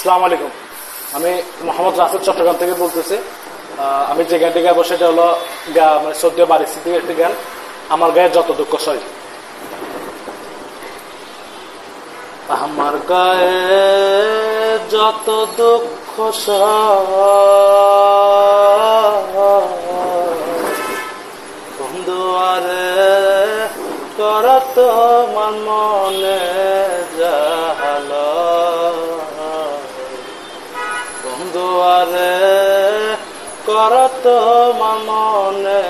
আসসালামু আলাইকুম। আমি মোহাম্মদ রাফেদ চট্টগ্রাম থেকে বলতেছি। আমি যে গানটি গাইবো সেটা হলো মানে সদ্য বারিশি থেকে একটি গান, আমার গায়ে যত দুঃখ সয়। আমার গায়ে যত দুঃখ বন্ধু আরে কর তোমার মনে জাহাল বন্ধু আরে কর তোমার মনে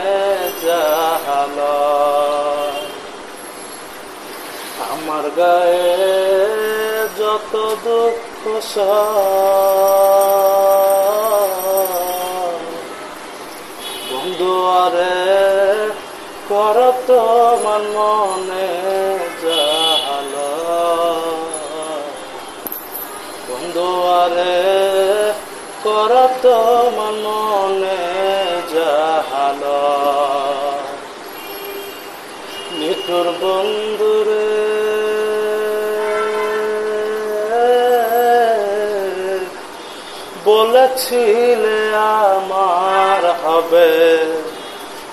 জাহাল আমার গায়ে যত দুঃখ বন্ধু আরে কর তোমার মনে জাহাল বন্ধু আরে কর তোমার মনে জাহাল নিঠুর বন্ধুরে বলেছিলে আমার হবে,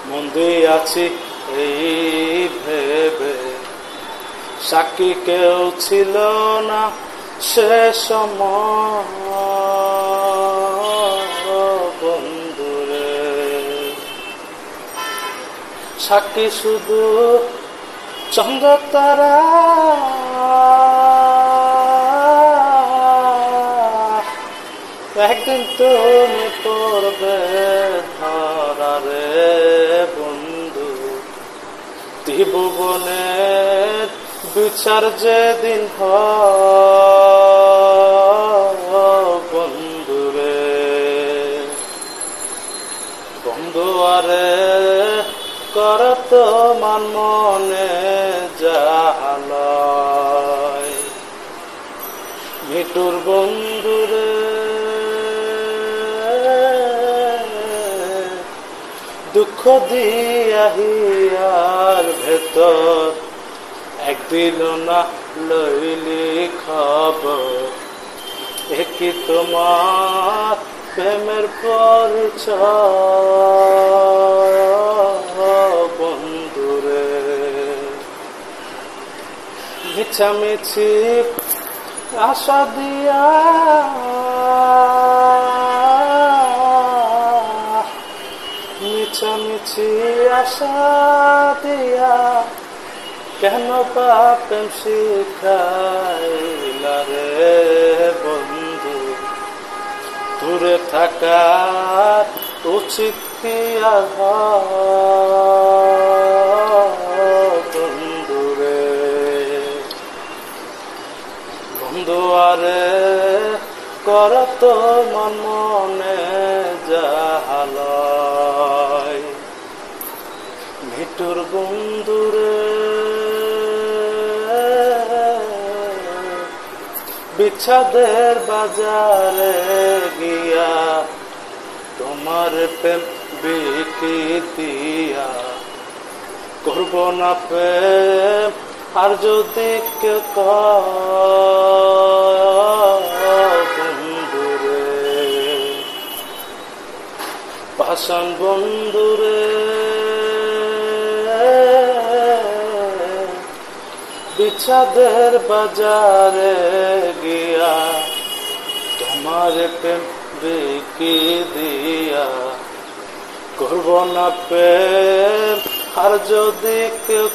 মন্দি আছি এই ভেবে সাক্ষী কেউ ছিল না সে সময় বন্ধুরে, সাক্ষী শুধু চন্দ্র তারা একদিন তুমি পড়বে ধরা রে বন্ধু, ত্রিভুবনের বিচার যেদিন বন্ধু রে বন্ধু আরে কর তোমার মনে জাহাল মিটুর বন্ধুরে দুঃখ দিয়া হিয়ার ভেতর একদিন না লইলি খবর, একই তোমার প্রেমের পরিচয় বন্ধুরে, মিছামিছি আশা দিয়া মিছামিছি আশা দিয়া কেন প্রেম শিখাইলা রে বন্ধু, দূরে থাকা উচিত কি বন্ধু রে বন্ধু আরে কর তোমার মনে জাহাল মিটুর বন্ধুরে বিচ্ছাদের বাজারে গিয়া তোমার প্রেম বিকি দিয়া করব না প্রেম আর যদি কেউ বন্ধুরে পাষাণ বন্ধুরে বিচ্ছাদের বাজারে গিয়া তোমার প্রেম বিকি দিয়া করব না প্রেম আর যদি কেউ